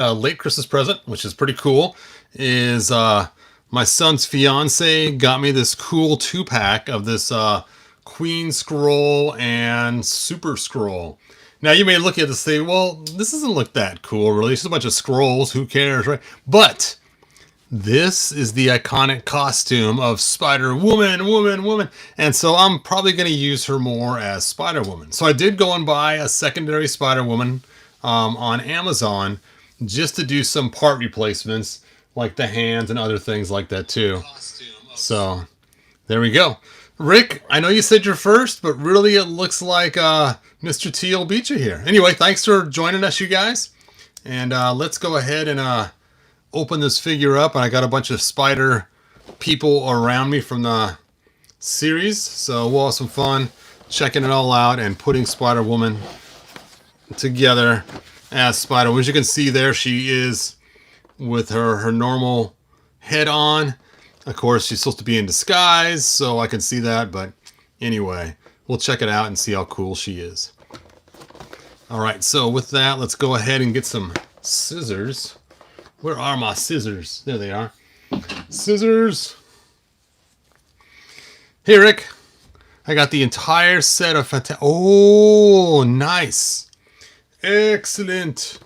late Christmas present, which is pretty cool, is my son's fiance got me this cool 2-pack of this Queen Scroll and Super-Skrull. Now you may look at this and say, well, this doesn't look that cool, really. It's just a bunch of scrolls. Who cares, right? But this is the iconic costume of Spider-Woman, woman. And so I'm probably going to use her more as Spider-Woman. So I did go and buy a secondary Spider-Woman on Amazon just to do some part replacements, like the hands and other things like that too. So there we go. Rick, I know you said you're first, but really it looks like Mr. T will beat you here. Anyway, thanks for joining us, you guys. And let's go ahead and open this figure up. And I got a bunch of spider people around me from the series. So we'll have some fun checking it all out and putting Spider-Woman together as Spider-Woman. As you can see there, she is with her normal head on. Of course, she's supposed to be in disguise, so I can see that. But anyway, we'll check it out and see how cool she is. All right, so with that, let's go ahead and get some scissors. Where are my scissors? There they are. Scissors. Hey, Rick. I got the entire set of Oh, nice. Excellent.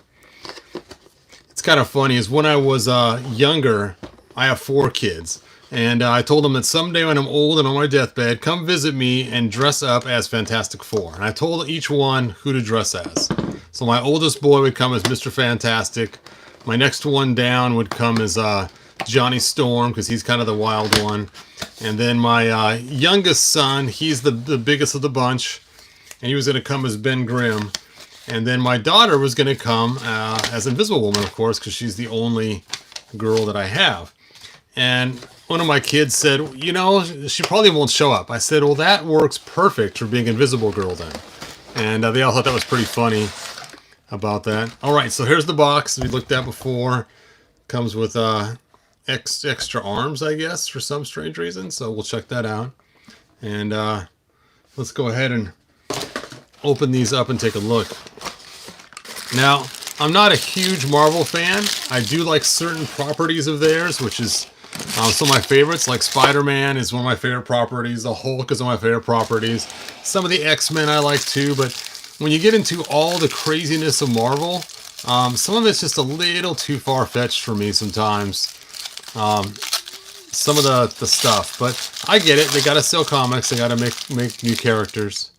It's kind of funny is when I was younger, I have 4 kids. And I told them that someday when I'm old and on my deathbed, come visit me and dress up as Fantastic Four. And I told each one who to dress as. So my oldest boy would come as Mr. Fantastic. My next one down would come as Johnny Storm, because he's kind of the wild one. And then my youngest son, he's the biggest of the bunch. And he was going to come as Ben Grimm. And then my daughter was going to come as Invisible Woman, of course, because she's the only girl that I have. And one of my kids said, you know, she probably won't show up. I said, well, that works perfect for being Invisible Girl then. And they all thought that was pretty funny about that. All right, so here's the box we looked at before. Comes with extra arms, I guess, for some strange reason. So we'll check that out. And let's go ahead and open these up and take a look. Now, I'm not a huge Marvel fan. I do like certain properties of theirs, which is some of my favorites, like Spider-Man is one of my favorite properties. The Hulk is one of my favorite properties. Some of the X-Men I like too, but when you get into all the craziness of Marvel, some of it's just a little too far-fetched for me sometimes. Some of the stuff, but I get it. They gotta sell comics. They gotta make new characters.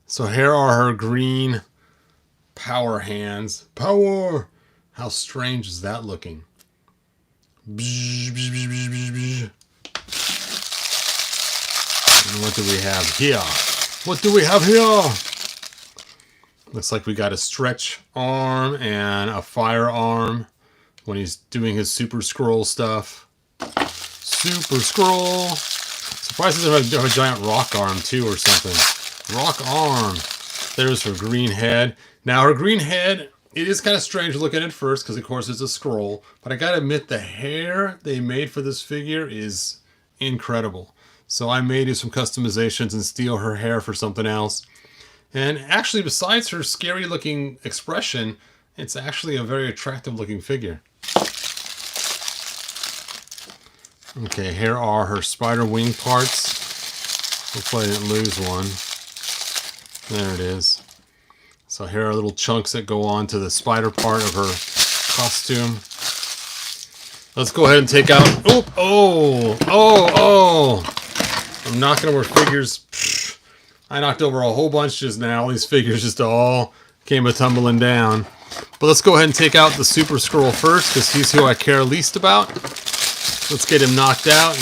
So here are her green power hands. Power! How strange is that looking? And what do we have here? What do we have here? Looks like we got a stretch arm and a firearm when he's doing his Super-Skrull stuff. Super-Skrull. Surprised he doesn't have a giant rock arm too or something. Rock arm. There's her green head. Now her green head, it is kind of strange looking at first because of course it's a scroll. But I gotta admit the hair they made for this figure is incredible. So I may do some customizations and steal her hair for something else. And actually, besides her scary looking expression, it's actually a very attractive looking figure. Okay, here are her spider wing parts. Hopefully I didn't lose one. There it is. So here are little chunks that go on to the spider part of her costume. Let's go ahead and take out... Oh! I'm knocking over figures. I knocked over a whole bunch just now. All these figures just all came a-tumbling down. But let's go ahead and take out the Super-Skrull first, because he's who I care least about. Let's get him knocked out.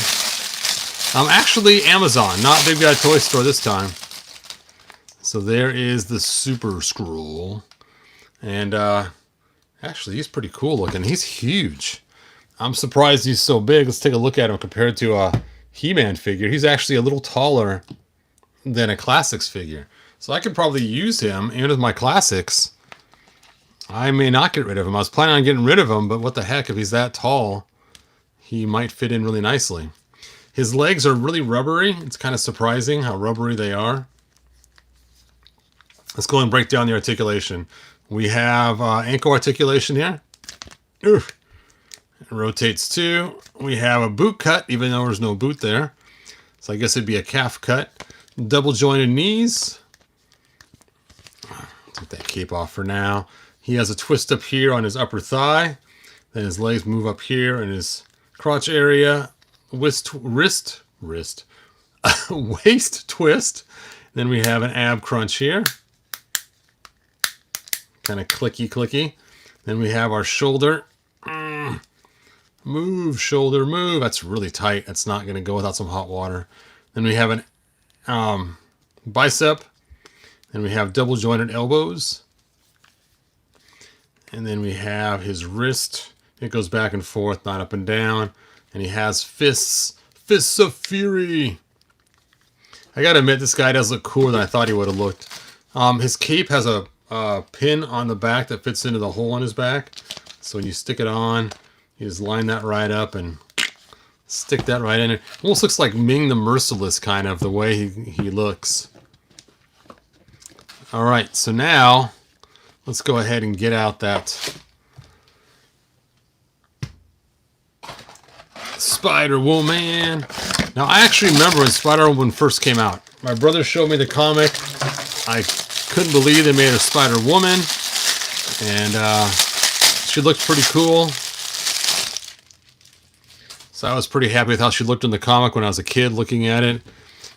Actually, Amazon, not Big Guy Toy Store this time. So there is the Super-Skrull. And actually, he's pretty cool looking. He's huge. I'm surprised he's so big. Let's take a look at him compared to a He-Man figure. He's actually a little taller than a Classics figure. So I could probably use him, even with my Classics. I may not get rid of him. I was planning on getting rid of him, but what the heck, if he's that tall, he might fit in really nicely. His legs are really rubbery. It's kind of surprising how rubbery they are. Let's go and break down the articulation. We have ankle articulation here. It rotates too. We have a boot cut, even though there's no boot there. So I guess it'd be a calf cut. Double jointed knees. Take that cape off for now. He has a twist up here on his upper thigh. Then his legs move up here in his crotch area. Waist twist. Then we have an ab crunch here. Kind of clicky. Then we have our shoulder. Move, shoulder, move. That's really tight. That's not going to go without some hot water. Then we have an bicep. Then we have double jointed elbows. And then we have his wrist. It goes back and forth, not up and down. And he has fists. Fists of fury. I gotta admit, this guy does look cooler than I thought he would have looked. His cape has a pin on the back that fits into the hole in his back. So when you stick it on, you just line that right up and stick that right in there. Almost looks like Ming the Merciless, kind of, the way he looks. Alright, so now, let's go ahead and get out that Spider-Woman. Now, I actually remember when Spider-Woman first came out. My brother showed me the comic. I couldn't believe they made a Spider-Woman. And she looked pretty cool. So I was pretty happy with how she looked in the comic when I was a kid looking at it.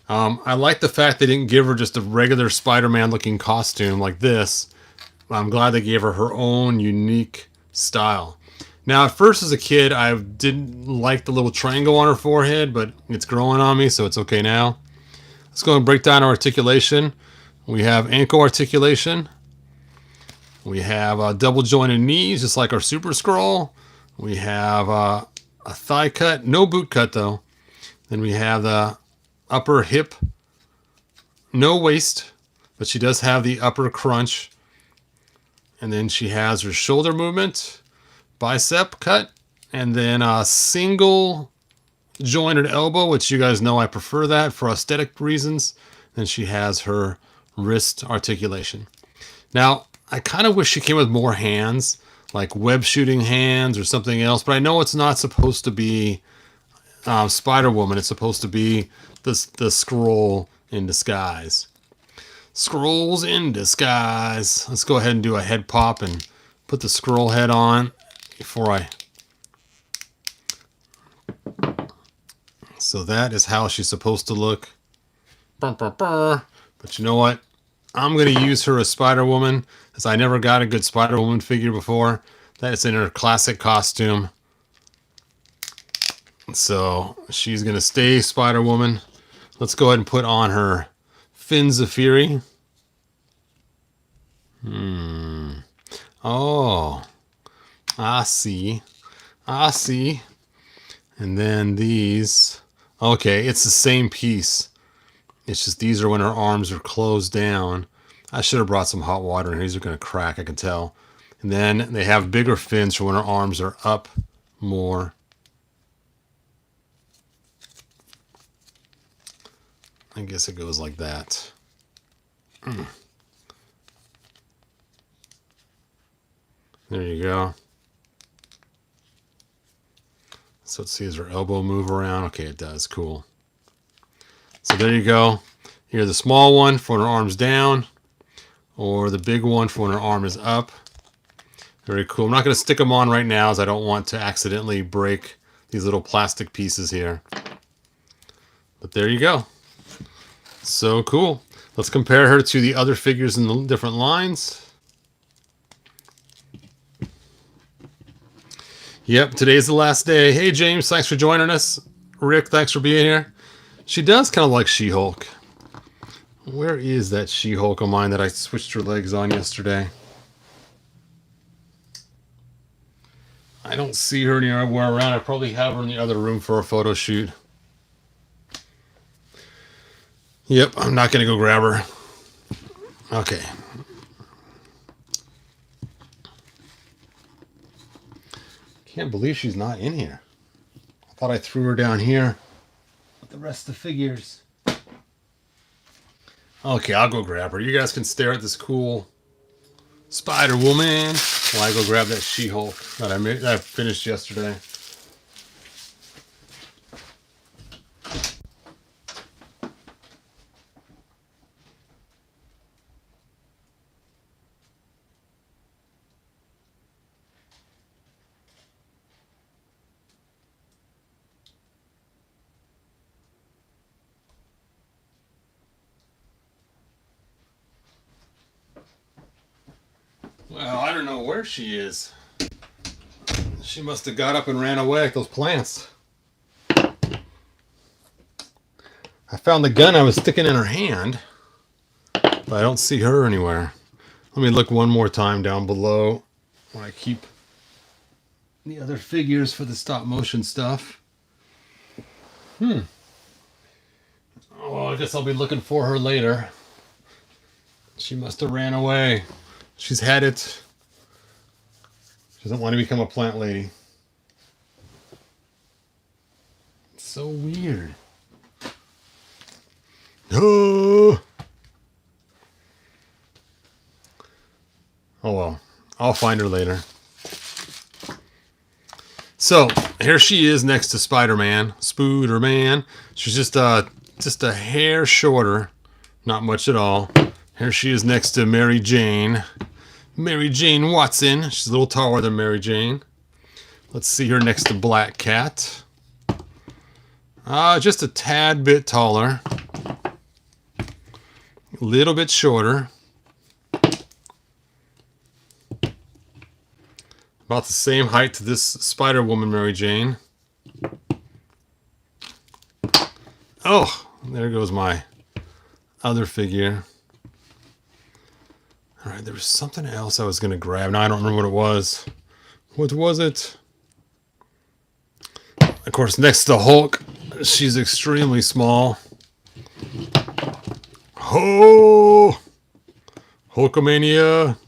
I like the fact they didn't give her just a regular Spider-Man looking costume like this. I'm glad they gave her her own unique style. Now, at first as a kid, I didn't like the little triangle on her forehead, but it's growing on me, so it's okay now. Let's go and break down our articulation. We have ankle articulation. We have double jointed knees, just like our Super-Skrull. We have a thigh cut, no boot cut though. Then we have the upper hip, no waist, but she does have the upper crunch. And then she has her shoulder movement, bicep cut, and then a single jointed elbow, which you guys know I prefer that for aesthetic reasons. Then she has her wrist articulation. Now, I kind of wish she came with more hands, like web shooting hands or something else, but I know it's not supposed to be Spider-Woman. It's supposed to be the Skrull in disguise. Skrulls in disguise. Let's go ahead and do a head pop and put the Skrull head on before I... So that is how she's supposed to look. But you know what? I'm going to use her as Spider-Woman, as I never got a good Spider-Woman figure before. That is in her classic costume. So she's going to stay Spider-Woman. Let's go ahead and put on her fins of fury. Oh, I see. And then these. Okay, it's the same piece. It's just these are when her arms are closed down. I should have brought some hot water, and these are going to crack, I can tell. And then they have bigger fins for when her arms are up more. I guess it goes like that. There you go. So let's see, does her elbow move around? Okay, it does. Cool. So there you go. Here's the small one for when her arm's down, or the big one for when her arm is up. Very cool. I'm not going to stick them on right now, as I don't want to accidentally break these little plastic pieces here. But there you go. So cool. Let's compare her to the other figures in the different lines. Yep, today's the last day. Hey, James, thanks for joining us. Rick, thanks for being here. She does kind of like She-Hulk. Where is that She-Hulk of mine that I switched her legs on yesterday? I don't see her anywhere around. I probably have her in the other room for a photo shoot. Yep, I'm not going to go grab her. Okay. Can't believe she's not in here. I thought I threw her down here with the rest of the figures. Okay, I'll go grab her. You guys can stare at this cool Spider-Woman. while I go grab that She-Hulk that I finished yesterday. Well, I don't know where she is. She must have got up and ran away like those plants. I found the gun I was sticking in her hand, but I don't see her anywhere. Let me look one more time down below where I keep the other figures for the stop motion stuff. Oh, I guess I'll be looking for her later. She must have ran away. She's had it. She doesn't want to become a plant lady. It's so weird. Oh well, I'll find her later. So here she is next to Spider-Man, Spooderman. She's just a hair shorter, not much at all. Here she is next to Mary Jane Watson. She's a little taller than Mary Jane. Let's see her next to Black Cat. Just a tad bit taller, a little bit shorter. About the same height to this Spider-Woman Mary Jane. Oh, there goes my other figure. All right, there was something else I was going to grab. Now I don't remember what it was. What was it? Of course, next to Hulk, she's extremely small. Ho! Hulkamania!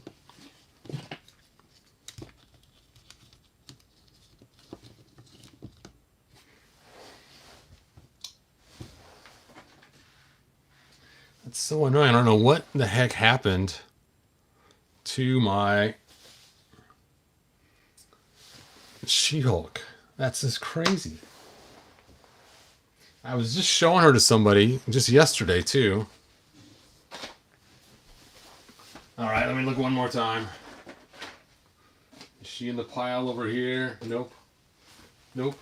It's so annoying. I don't know what the heck happened to my She-Hulk. That's just crazy. I was just showing her to somebody just yesterday, too. Alright, let me look one more time. Is she in the pile over here? Nope. Nope.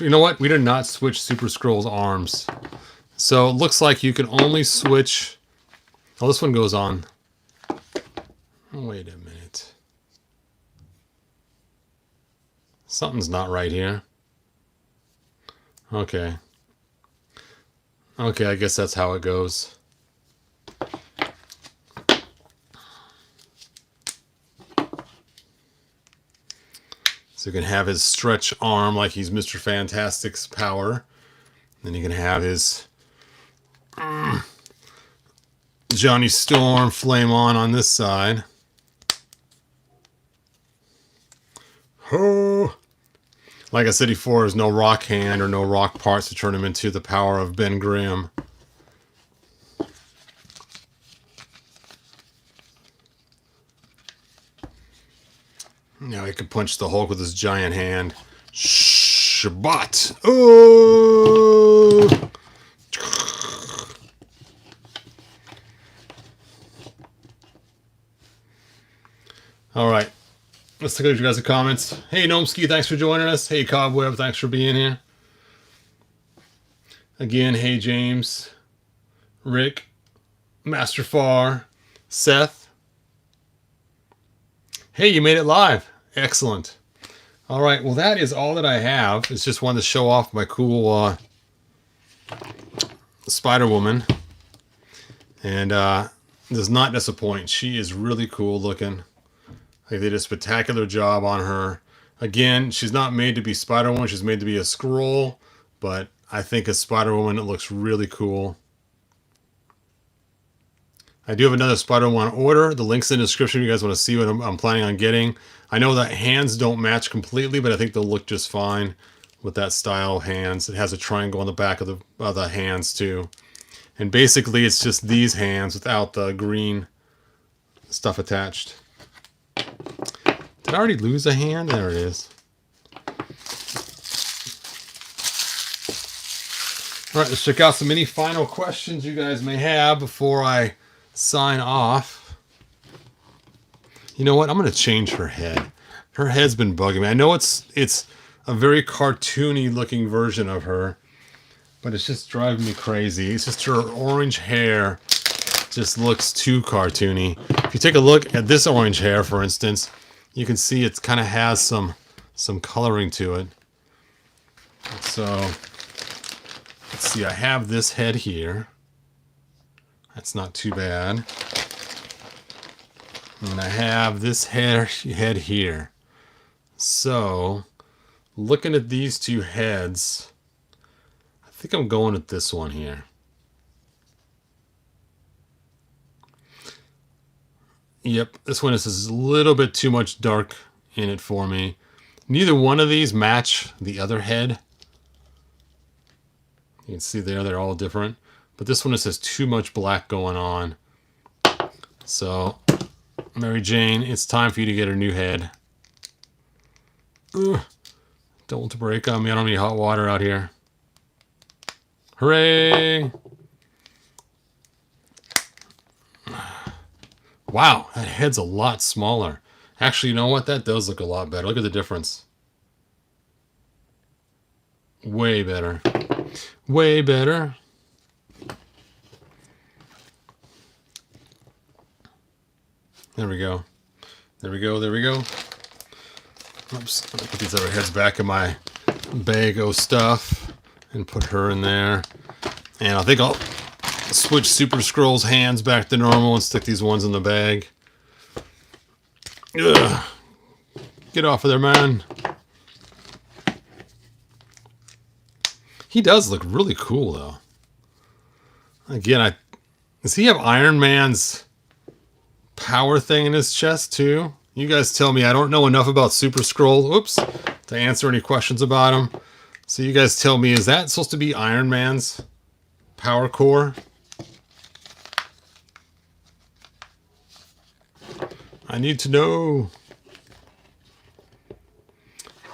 You know what? We did not switch Super-Skrull's arms. So it looks like you can only switch... Oh, this one goes on. Oh, wait a minute. Something's not right here. Okay. Okay, I guess that's how it goes. So you can have his stretch arm like he's Mr. Fantastic's power. Then you can have his Johnny Storm flame on this side. Oh. Like I said before, there's no rock hand or no rock parts to turn him into the power of Ben Grimm. Now he can punch the Hulk with his giant hand. Shabbat! Oh! Alright. Let's take a look at your guys' comments. Hey, Gnomeski, thanks for joining us. Hey, Cobweb, thanks for being here. Again, hey, James, Rick, Master Far, Seth. Hey, you made it live. Excellent. All right, well, that is all that I have. It's just wanted to show off my cool Spider-Woman. And does not disappoint. She is really cool looking. They did a spectacular job on her. Again, she's not made to be Spider-Woman. She's made to be a Skrull. But I think as Spider-Woman, it looks really cool. I do have another Spider-Woman on order. The link's in the description if you guys want to see what I'm planning on getting. I know that hands don't match completely, but I think they'll look just fine. with that style hands. It has a triangle on the back of the hands too. And basically it's just these hands without the green stuff attached. Did I already lose a hand? There it is. All right, let's check out any final questions you guys may have before I sign off. You know what? I'm going to change her head. Her head's been bugging me. I know it's a very cartoony looking version of her, but it's just driving me crazy. It's just her orange hair just looks too cartoony. If you take a look at this orange hair, for instance, you can see it kind of has some coloring to it. So let's see, I have this head here. That's not too bad. And I have this head here. So, looking at these two heads, I think I'm going with this one here. Yep, this one is a little bit too much dark in it for me. Neither one of these match the other head. You can see there, they're all different. But this one just has too much black going on. So, Mary Jane, it's time for you to get her new head. Ugh, don't break on me. I don't need hot water out here. Hooray! Wow, that head's a lot smaller. Actually, you know what? That does look a lot better. Look at the difference. Way better. Way better. There we go. There we go. There we go. Oops. I'll put these other heads back in my bag of stuff and put her in there. And I think I'll switch Super-Skrull's hands back to normal and stick these ones in the bag. Ugh. Get off of there, man. He does look really cool, though. Again, does he have Iron Man's power thing in his chest, too? You guys tell me. I don't know enough about Super-Skrull, oops, to answer any questions about him. So you guys tell me, is that supposed to be Iron Man's power core? I need to know.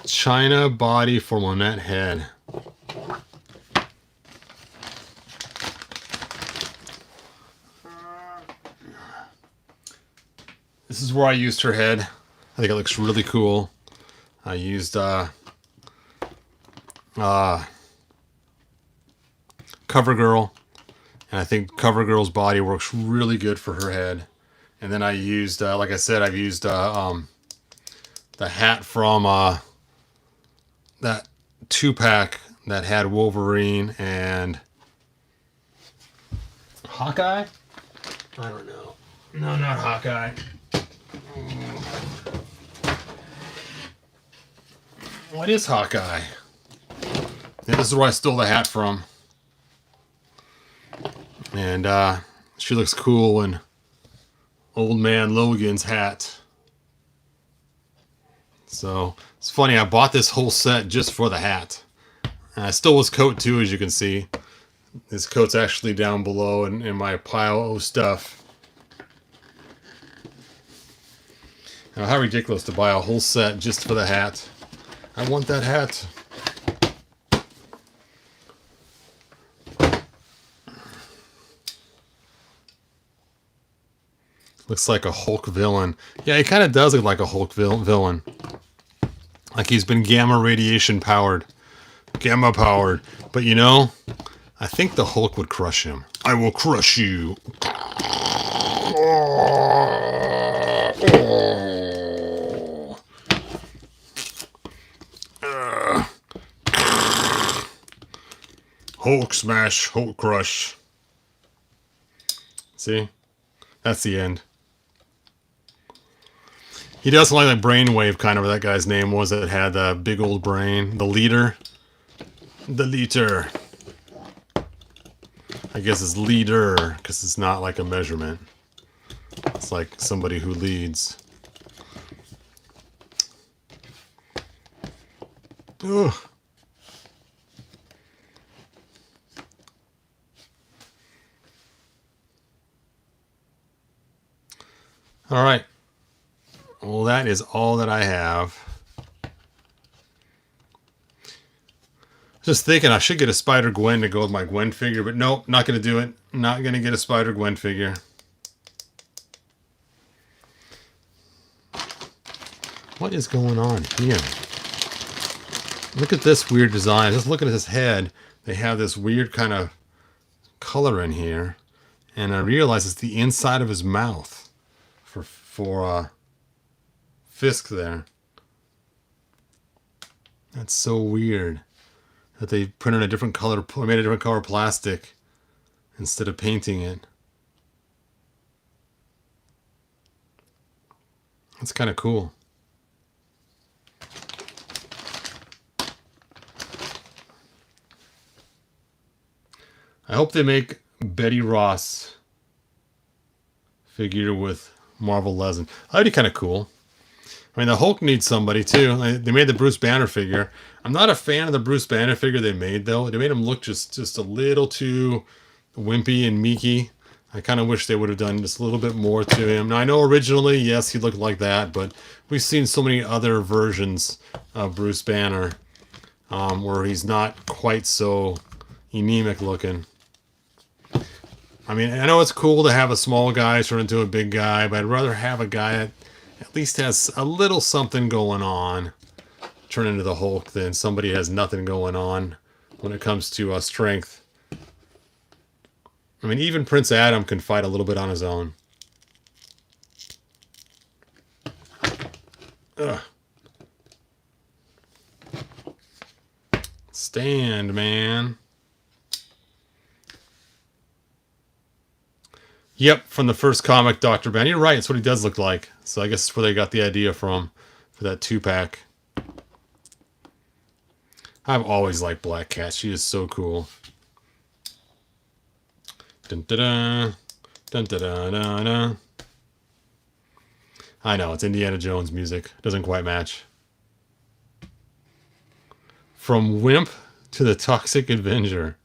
China body for Monette head. This is where I used her head. I think it looks really cool. I used CoverGirl, and I think CoverGirl's body works really good for her head. And then I used, like I said, I've used the hat from that 2-pack that had Wolverine and Hawkeye? I don't know. No, not Hawkeye. What is Hawkeye? Yeah, this is where I stole the hat from. And she looks cool in Old Man Logan's hat. So it's funny, I bought this whole set just for the hat. And I stole his coat too, as you can see. His coat's actually down below in my pile of stuff. Now, how ridiculous to buy a whole set just for the hat. I want that hat. Looks like a Hulk villain. Yeah, he kind of does look like a Hulk villain. Like he's been gamma radiation powered. Gamma powered. But you know, I think the Hulk would crush him. I will crush you. Hulk smash, Hulk crush. See? That's the end. He does like that brainwave kind of, what that guy's name was that had the big old brain. The leader. The leader. I guess it's leader, because it's not like a measurement. It's like somebody who leads. Ugh. All right. Well, that is all that I have. Just thinking I should get a Spider-Gwen to go with my Gwen figure, but nope, not going to do it. Not going to get a Spider-Gwen figure. What is going on here? Look at this weird design. Just looking at his head, they have this weird kind of color in here. And I realize it's the inside of his mouth for Fisk there. That's so weird that they printed a different color, made a different color plastic instead of painting it. That's kind of cool. I hope they make Betty Ross figure with Marvel Legend. That'd be kind of cool. I mean, the Hulk needs somebody too. They made the Bruce Banner figure. I'm not a fan of the Bruce Banner figure they made though. They made him look just a little too wimpy and meeky. I kind of wish they would have done just a little bit more to him. Now I know originally, yes, he looked like that, but we've seen so many other versions of Bruce Banner where he's not quite so anemic looking. I mean, I know it's cool to have a small guy turn into a big guy, but I'd rather have a guy that at least has a little something going on turn into the Hulk than somebody has nothing going on when it comes to strength. I mean, even Prince Adam can fight a little bit on his own. Ugh. Stand, man. Yep, from the first comic, Dr. Ben. You're right, it's what he does look like. So I guess that's where they got the idea from for that 2-pack. I've always liked Black Cat. She is so cool. Dun da da, dun da da da da. I know, it's Indiana Jones music. Doesn't quite match. From Wimp to the Toxic Avenger.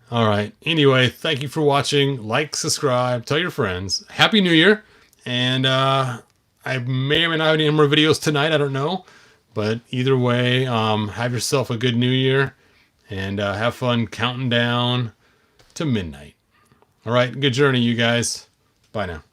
All right. Anyway, thank you for watching. Like, subscribe, tell your friends. Happy New Year. And I may or may not have any more videos tonight. I don't know. But either way, have yourself a good New Year. And have fun counting down to midnight. All right. Good journey, you guys. Bye now.